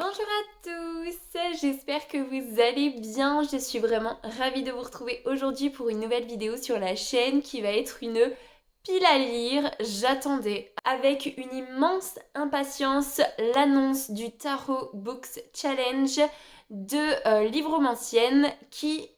Bonjour à tous, j'espère que vous allez bien. Je suis vraiment ravie de vous retrouver aujourd'hui pour une nouvelle vidéo sur la chaîne qui va être une pile à lire. J'attendais avec une immense impatience l'annonce du Tarot Books Challenge de Livromancienne qui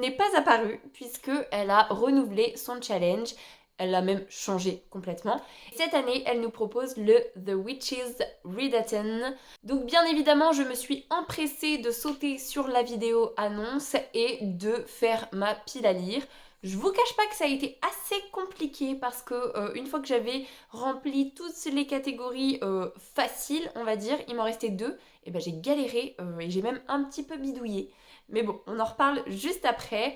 n'est pas apparue puisqu'elle a renouvelé son challenge. Elle l'a même changé complètement. Cette année, elle nous propose le The Witches Readathon. Donc bien évidemment, je me suis empressée de sauter sur la vidéo annonce et de faire ma pile à lire. Je vous cache pas que ça a été assez compliqué parce que une fois que j'avais rempli toutes les catégories faciles, on va dire, il m'en restait deux, et ben j'ai galéré et j'ai même un petit peu bidouillé. Mais bon, on en reparle juste après.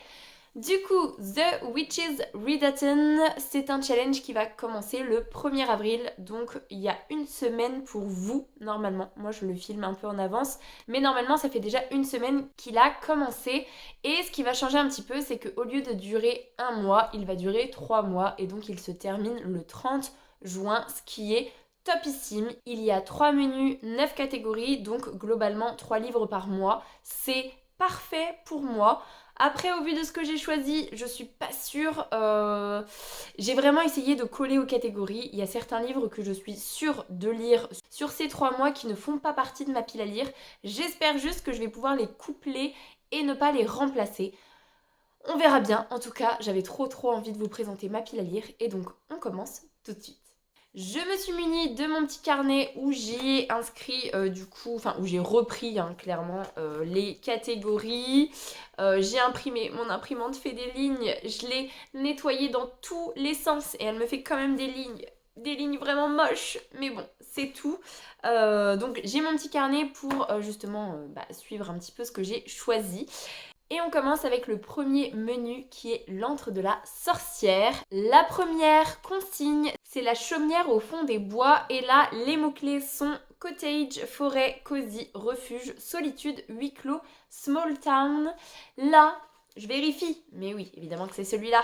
Du coup, The Witches Readathon, c'est un challenge qui va commencer le 1er avril, donc il y a une semaine pour vous, normalement. Moi, je le filme un peu en avance, mais normalement, ça fait déjà une semaine qu'il a commencé. Et ce qui va changer un petit peu, c'est qu'au lieu de durer un mois, il va durer 3 mois, et donc il se termine le 30 juin, ce qui est topissime. Il y a 3 menus, 9 catégories, donc globalement 3 livres par mois. C'est parfait pour moi. Après, au vu de ce que j'ai choisi, je suis pas sûre. J'ai vraiment essayé de coller aux catégories. Il y a certains livres que je suis sûre de lire sur ces 3 mois qui ne font pas partie de ma pile à lire. J'espère juste que je vais pouvoir les coupler et ne pas les remplacer. On verra bien. En tout cas, j'avais trop envie de vous présenter ma pile à lire. Et donc, on commence tout de suite. Je me suis munie de mon petit carnet où j'ai inscrit où j'ai repris clairement les catégories. J'ai imprimé, mon imprimante fait des lignes, je l'ai nettoyée dans tous les sens et elle me fait quand même des lignes vraiment moches, mais bon, c'est tout. Donc j'ai mon petit carnet pour justement suivre un petit peu ce que j'ai choisi. Et on commence avec le premier menu qui est l'antre de la sorcière. La première consigne, c'est la chaumière au fond des bois. Et là, les mots-clés sont cottage, forêt, cosy, refuge, solitude, huis clos, small town. Là, je vérifie, mais oui, évidemment que c'est celui-là.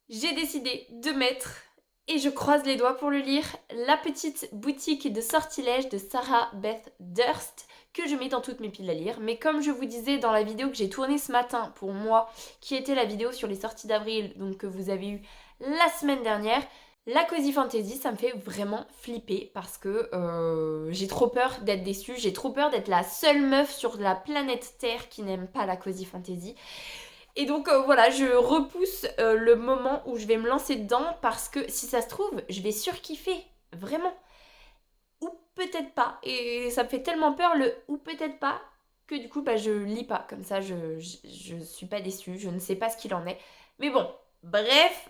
J'ai décidé de mettre, et je croise les doigts pour le lire, La petite boutique de sortilèges de Sarah Beth Durst, que je mets dans toutes mes piles à lire. Mais comme je vous disais dans la vidéo que j'ai tournée ce matin pour moi, qui était la vidéo sur les sorties d'avril, donc que vous avez eu la semaine dernière, la Cozy Fantasy, ça me fait vraiment flipper parce que j'ai trop peur d'être déçue, j'ai trop peur d'être la seule meuf sur la planète Terre qui n'aime pas la Cozy Fantasy. Et donc voilà, je repousse le moment où je vais me lancer dedans parce que si ça se trouve, je vais surkiffer, vraiment. Ou peut-être pas. Et ça me fait tellement peur le ou peut-être pas que du coup je lis pas. Comme ça je suis pas déçue, je ne sais pas ce qu'il en est. Mais bon, bref.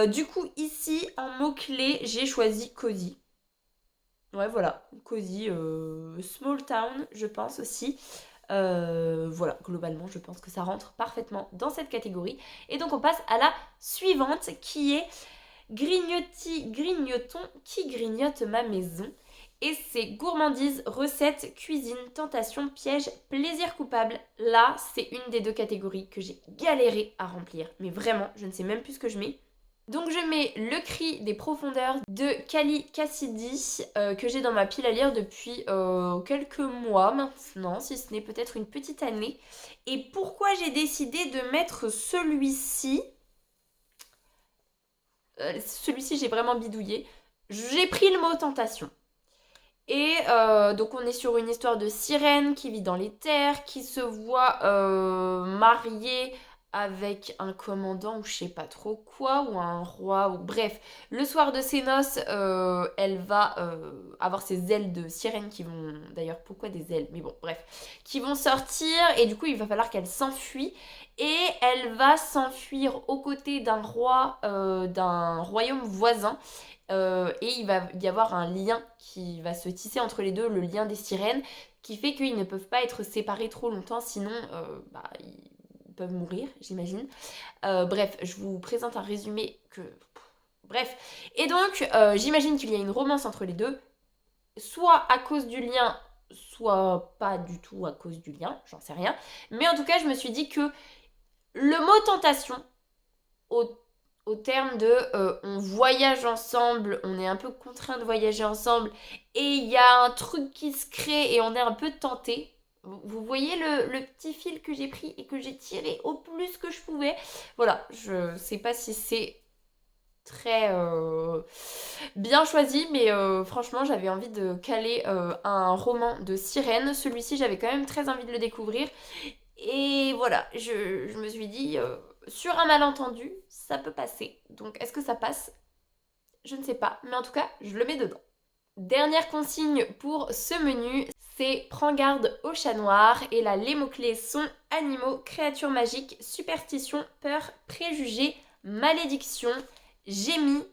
Du coup ici en mots-clés j'ai choisi cosy. Ouais voilà, cosy, small town je pense aussi. Voilà, globalement je pense que ça rentre parfaitement dans cette catégorie. Et donc on passe à la suivante qui est Grignoton qui grignote ma maison. Et c'est gourmandise, recette, cuisine, tentation, piège, plaisir coupable. Là, c'est une des deux catégories que j'ai galéré à remplir. Mais vraiment, je ne sais même plus ce que je mets. Donc je mets Le cri des profondeurs de Kali Cassidy que j'ai dans ma pile à lire depuis quelques mois maintenant, si ce n'est peut-être une petite année. Et pourquoi j'ai décidé de mettre celui-ci celui-ci j'ai vraiment bidouillé. J'ai pris le mot tentation. Et donc on est sur une histoire de sirène qui vit dans les terres, qui se voit mariée avec un commandant ou je sais pas trop quoi, ou un roi, ou bref. Le soir de ses noces, elle va avoir ses ailes de sirène qui vont... D'ailleurs, pourquoi des ailes? Mais bon, bref. Qui vont sortir et du coup il va falloir qu'elle s'enfuit. Et elle va s'enfuir aux côtés d'un roi, d'un royaume voisin. Et il va y avoir un lien qui va se tisser entre les deux, le lien des sirènes, qui fait qu'ils ne peuvent pas être séparés trop longtemps, sinon ils peuvent mourir, j'imagine. Bref, je vous présente un résumé que... Bref. Et donc, j'imagine qu'il y a une romance entre les deux, soit à cause du lien, soit pas du tout à cause du lien, j'en sais rien. Mais en tout cas, je me suis dit que le mot tentation, au terme de on voyage ensemble, on est un peu contraint de voyager ensemble et il y a un truc qui se crée et on est un peu tenté. Vous voyez le petit fil que j'ai pris et que j'ai tiré au plus que je pouvais. Voilà, je sais pas si c'est très bien choisi, mais franchement j'avais envie de caler un roman de sirène. Celui-ci j'avais quand même très envie de le découvrir. Et voilà, je me suis dit, sur un malentendu, ça peut passer. Donc est-ce que ça passe? Je ne sais pas, mais en tout cas, je le mets dedans. Dernière consigne pour ce menu, c'est prends garde au chat noir. Et là, les mots-clés sont animaux, créatures magiques, superstition, peur, préjugés, malédiction. J'ai mis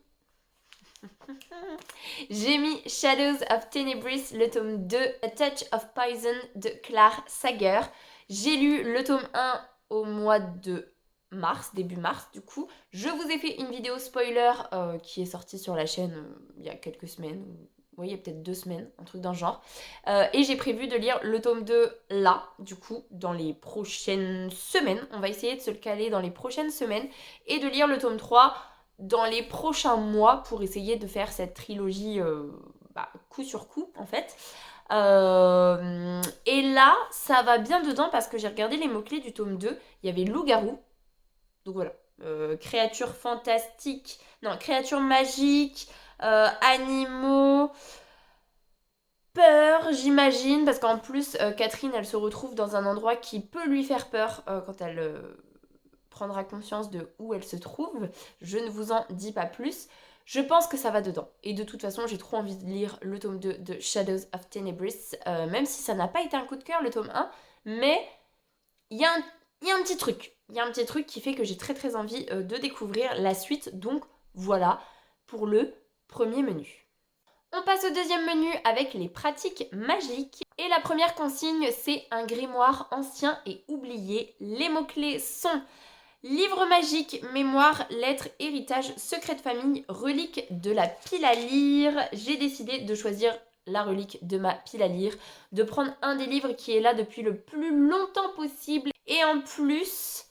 J'ai mis Shadows of Tenebris, le tome 2, A Touch of Poison de Clare Sager. J'ai lu le tome 1 au mois de mars, début mars du coup. Je vous ai fait une vidéo spoiler qui est sortie sur la chaîne il y a quelques semaines. Oui, il y a peut-être 2 semaines, un truc dans le genre. Et j'ai prévu de lire le tome 2 là, du coup, dans les prochaines semaines. On va essayer de se le caler dans les prochaines semaines. Et de lire le tome 3 dans les prochains mois pour essayer de faire cette trilogie coup sur coup en fait. Et là, ça va bien dedans parce que j'ai regardé les mots-clés du tome 2. Il y avait loup-garou. Donc voilà. Créatures fantastiques. Non, créatures magiques. Animaux. Peur, j'imagine. Parce qu'en plus, Catherine, elle se retrouve dans un endroit qui peut lui faire peur quand elle prendra conscience de où elle se trouve. Je ne vous en dis pas plus. Je pense que ça va dedans. Et de toute façon, j'ai trop envie de lire le tome 2 de Shadows of Tenebris, même si ça n'a pas été un coup de cœur, le tome 1. Mais il y a un petit truc. Il y a un petit truc qui fait que j'ai très très envie de découvrir la suite. Donc voilà pour le premier menu. On passe au deuxième menu avec les pratiques magiques. Et la première consigne, c'est un grimoire ancien et oublié. Les mots-clés sont livre magique, mémoire, lettres, héritage, secret de famille, relique de la pile à lire. J'ai décidé de choisir la relique de ma pile à lire, de prendre un des livres qui est là depuis le plus longtemps possible. Et en plus,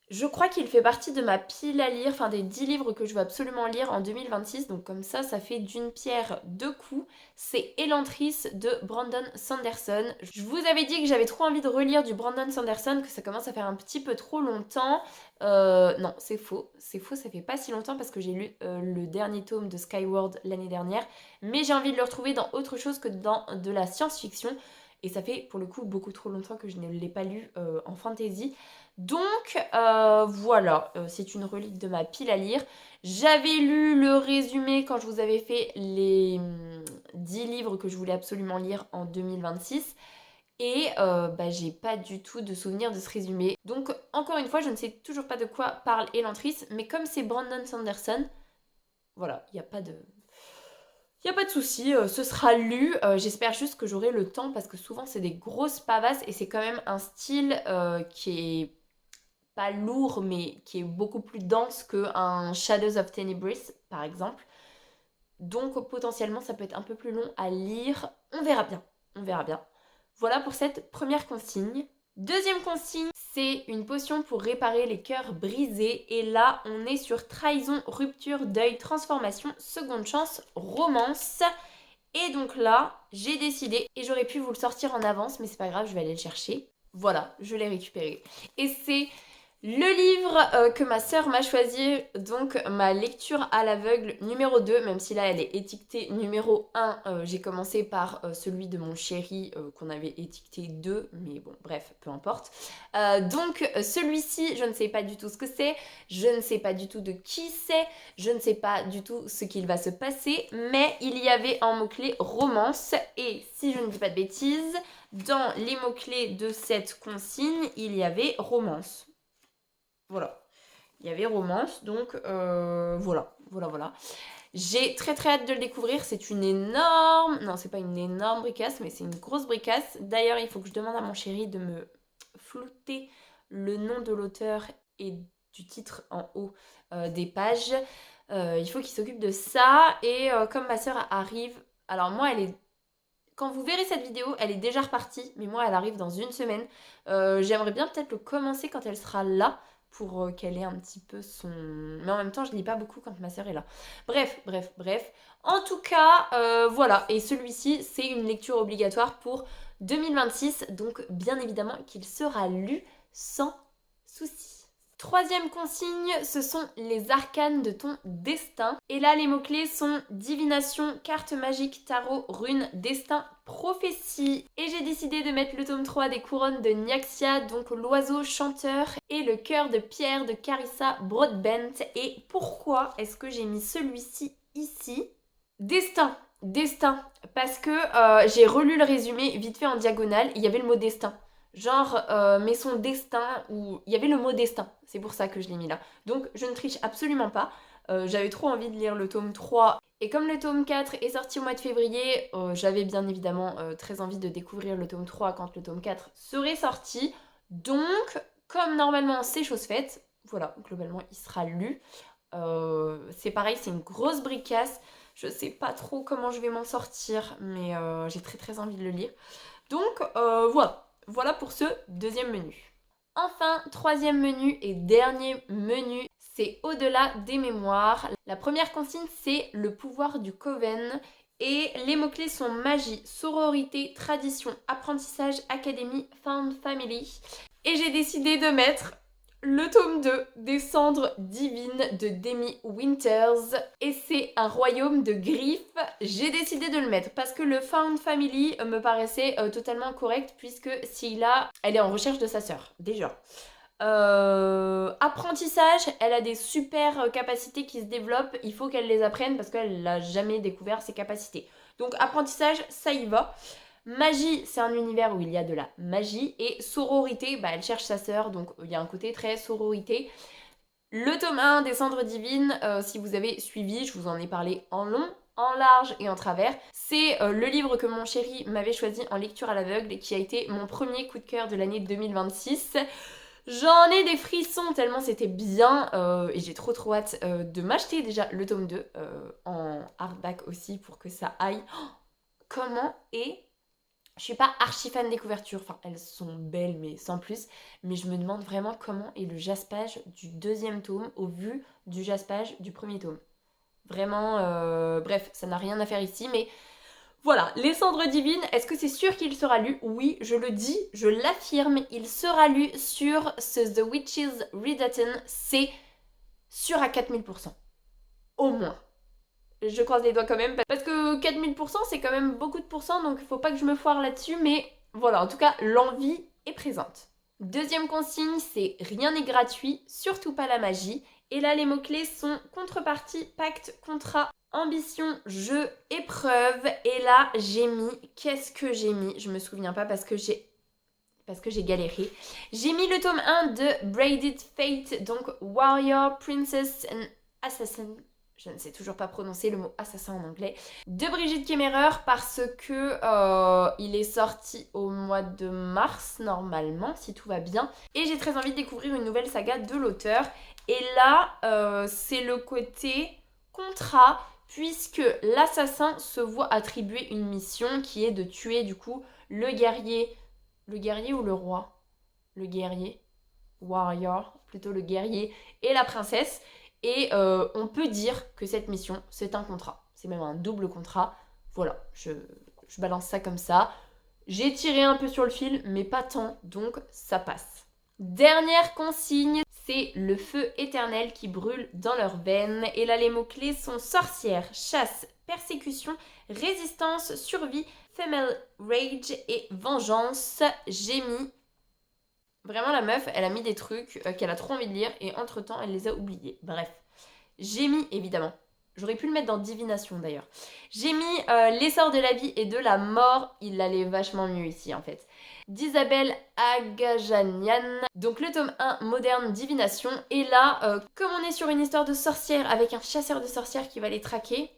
je crois qu'il fait partie de ma pile à lire, enfin des 10 livres que je veux absolument lire en 2026. Donc comme ça fait d'une pierre deux coups. C'est Elantris de Brandon Sanderson. Je vous avais dit que j'avais trop envie de relire du Brandon Sanderson, que ça commence à faire un petit peu trop longtemps. Non, c'est faux, ça fait pas si longtemps parce que j'ai lu le dernier tome de Skyward l'année dernière. Mais j'ai envie de le retrouver dans autre chose que dans de la science-fiction. Et ça fait pour le coup beaucoup trop longtemps que je ne l'ai pas lu en fantasy. Donc voilà, c'est une relique de ma pile à lire. J'avais lu le résumé quand je vous avais fait les 10 livres que je voulais absolument lire en 2026. Et j'ai pas du tout de souvenir de ce résumé. Donc encore une fois, je ne sais toujours pas de quoi parle Elantris. Mais comme c'est Brandon Sanderson, voilà, il n'y a pas de... Il n'y a pas de souci, ce sera lu. J'espère juste que j'aurai le temps parce que souvent c'est des grosses pavasses et c'est quand même un style qui est pas lourd mais qui est beaucoup plus dense qu'un Shadows of Tenebris par exemple. Donc potentiellement ça peut être un peu plus long à lire. On verra bien. On verra bien. Voilà pour cette première consigne. Deuxième consigne, c'est une potion pour réparer les cœurs brisés. Et là, on est sur trahison, rupture, deuil, transformation, seconde chance, romance. Et donc là, j'ai décidé, et j'aurais pu vous le sortir en avance, mais c'est pas grave, je vais aller le chercher. Voilà, je l'ai récupéré. Et c'est le livre que ma sœur m'a choisi, donc ma lecture à l'aveugle numéro 2, même si là elle est étiquetée numéro 1, j'ai commencé par celui de mon chéri qu'on avait étiqueté 2, mais bon bref, peu importe. Donc celui-ci, je ne sais pas du tout ce que c'est, je ne sais pas du tout de qui c'est, je ne sais pas du tout ce qu'il va se passer, mais il y avait un mot-clé romance, et si je ne dis pas de bêtises, dans les mots-clés de cette consigne, il y avait romance. Voilà, il y avait romance, donc voilà. J'ai très très hâte de le découvrir, c'est une énorme... Non, c'est pas une énorme bricasse, mais c'est une grosse bricasse. D'ailleurs, il faut que je demande à mon chéri de me flouter le nom de l'auteur et du titre en haut des pages. Il faut qu'il s'occupe de ça, et comme ma soeur arrive... Alors moi, elle est... Quand vous verrez cette vidéo, elle est déjà repartie, mais moi, elle arrive dans une semaine. J'aimerais bien peut-être le commencer quand elle sera là, pour qu'elle ait un petit peu son... Mais en même temps, je lis pas beaucoup quand ma sœur est là. Bref. En tout cas, voilà. Et celui-ci, c'est une lecture obligatoire pour 2026. Donc, bien évidemment qu'il sera lu sans souci. Troisième consigne, ce sont les arcanes de ton destin. Et là, les mots-clés sont divination, carte magique, tarot, rune, destin, prophétie. Et j'ai décidé de mettre le tome 3 des couronnes de Nyaxia, donc l'oiseau chanteur, et le cœur de pierre de Carissa Broadbent. Et pourquoi est-ce que j'ai mis celui-ci ici? Destin, parce que j'ai relu le résumé vite fait en diagonale, il y avait le mot destin. Genre, mais son destin, ou il y avait le mot destin, c'est pour ça que je l'ai mis là. Donc je ne triche absolument pas, j'avais trop envie de lire le tome 3. Et comme le tome 4 est sorti au mois de février, j'avais bien évidemment très envie de découvrir le tome 3 quand le tome 4 serait sorti. Donc, comme normalement c'est chose faite, voilà, globalement il sera lu. C'est pareil, c'est une grosse bricasse. Je sais pas trop comment je vais m'en sortir, mais j'ai très envie de le lire. Donc voilà pour ce deuxième menu. Enfin, troisième menu et dernier menu, c'est au-delà des mémoires. La première consigne, c'est le pouvoir du Coven. Et les mots-clés sont magie, sororité, tradition, apprentissage, académie, found family. Et j'ai décidé de mettre le tome 2 des cendres divines de Demi Winters, et c'est un royaume de griffes. J'ai décidé de le mettre parce que le Found Family me paraissait totalement correct, puisque Scylla, elle est en recherche de sa sœur, déjà. Apprentissage, elle a des super capacités qui se développent, il faut qu'elle les apprenne parce qu'elle n'a jamais découvert ses capacités. Donc apprentissage, ça y va. Magie, c'est un univers où il y a de la magie. Et sororité, elle cherche sa sœur, donc il y a un côté très sororité. Le tome 1 des cendres divines, si vous avez suivi, je vous en ai parlé en long, en large et en travers. C'est le livre que mon chéri m'avait choisi en lecture à l'aveugle et qui a été mon premier coup de cœur de l'année 2026. J'en ai des frissons tellement c'était bien et j'ai trop hâte de m'acheter déjà le tome 2 en hardback aussi pour que ça aille. Oh, comment est... Je suis pas archi fan des couvertures, enfin elles sont belles mais sans plus, mais je me demande vraiment comment est le jaspage du deuxième tome au vu du jaspage du premier tome. Vraiment, bref, ça n'a rien à faire ici, mais voilà, les cendres divines, est-ce que c'est sûr qu'il sera lu? Oui, je le dis, je l'affirme, il sera lu sur ce The Witches Rewritten, c'est sûr à 4000%, au moins. Je croise les doigts quand même, parce que 4000% c'est quand même beaucoup de pourcents, donc il faut pas que je me foire là-dessus, mais voilà, en tout cas, l'envie est présente. Deuxième consigne, c'est rien n'est gratuit, surtout pas la magie. Et là, les mots-clés sont contrepartie, pacte, contrat, ambition, jeu, épreuve. Et là, j'ai mis... Qu'est-ce que j'ai mis? Je me souviens pas parce que j'ai galéré. J'ai mis le tome 1 de Braided Fate, donc Warrior, Princess and Assassin. Je ne sais toujours pas prononcer le mot assassin en anglais, de Brigitte Kemmerer parce que il est sorti au mois de mars normalement, si tout va bien. Et j'ai très envie de découvrir une nouvelle saga de l'auteur. Et là, c'est le côté contrat, puisque l'assassin se voit attribuer une mission qui est de tuer du coup le guerrier. Le guerrier ou le roi? Le guerrier. Warrior, plutôt le guerrier et la princesse. Et on peut dire que cette mission, c'est un contrat. C'est même un double contrat. Voilà, je balance ça comme ça. J'ai tiré un peu sur le fil, mais pas tant, donc ça passe. Dernière consigne, c'est le feu éternel qui brûle dans leurs veines. Et là, les mots-clés sont sorcière, chasse, persécution, résistance, survie, female rage et vengeance. J'ai mis... Vraiment, la meuf, elle a mis des trucs qu'elle a trop envie de lire et entre-temps, elle les a oubliés. Bref, j'ai mis, évidemment, j'aurais pu le mettre dans Divination d'ailleurs. J'ai mis L'essor de la vie et de la mort. Il allait vachement mieux ici, en fait. D'Isabelle Agajanian. Donc le tome 1, moderne Divination. Et là, comme on est sur une histoire de sorcière avec un chasseur de sorcières qui va les traquer,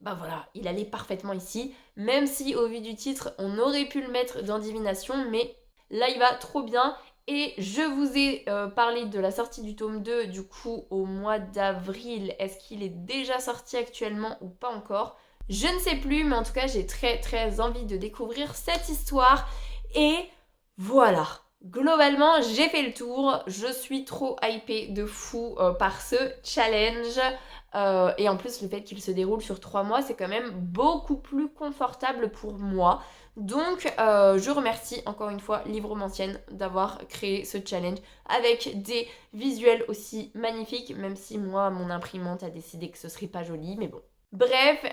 bah voilà, il allait parfaitement ici. Même si, au vu du titre, on aurait pu le mettre dans Divination, mais là, il va trop bien. Et je vous ai parlé de la sortie du tome 2 du coup au mois d'avril. Est-ce qu'il est déjà sorti actuellement ou pas encore? Je ne sais plus, mais en tout cas j'ai très envie de découvrir cette histoire. Et voilà, Globalement, j'ai fait le tour. Je suis trop hypée de fou par ce challenge. Et en plus, le fait qu'il se déroule sur 3 mois, c'est quand même beaucoup plus confortable pour moi. Donc, je remercie encore une fois Livromancienne d'avoir créé ce challenge avec des visuels aussi magnifiques, même si moi, mon imprimante a décidé que ce serait pas joli, mais bon. Bref,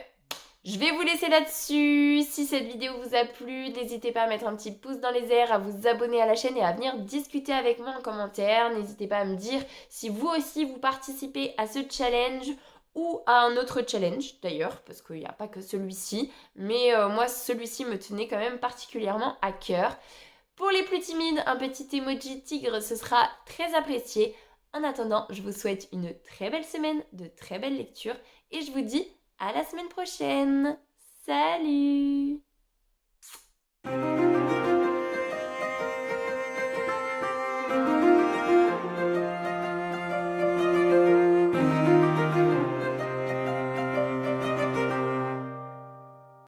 je vais vous laisser là-dessus. Si cette vidéo vous a plu, n'hésitez pas à mettre un petit pouce dans les airs, à vous abonner à la chaîne et à venir discuter avec moi en commentaire. N'hésitez pas à me dire si vous aussi vous participez à ce challenge ou à un autre challenge d'ailleurs, parce qu'il n'y a pas que celui-ci. Mais moi, celui-ci me tenait quand même particulièrement à cœur. Pour les plus timides, un petit emoji tigre, ce sera très apprécié. En attendant, je vous souhaite une très belle semaine, de très belles lectures et je vous dis à la semaine prochaine. Salut!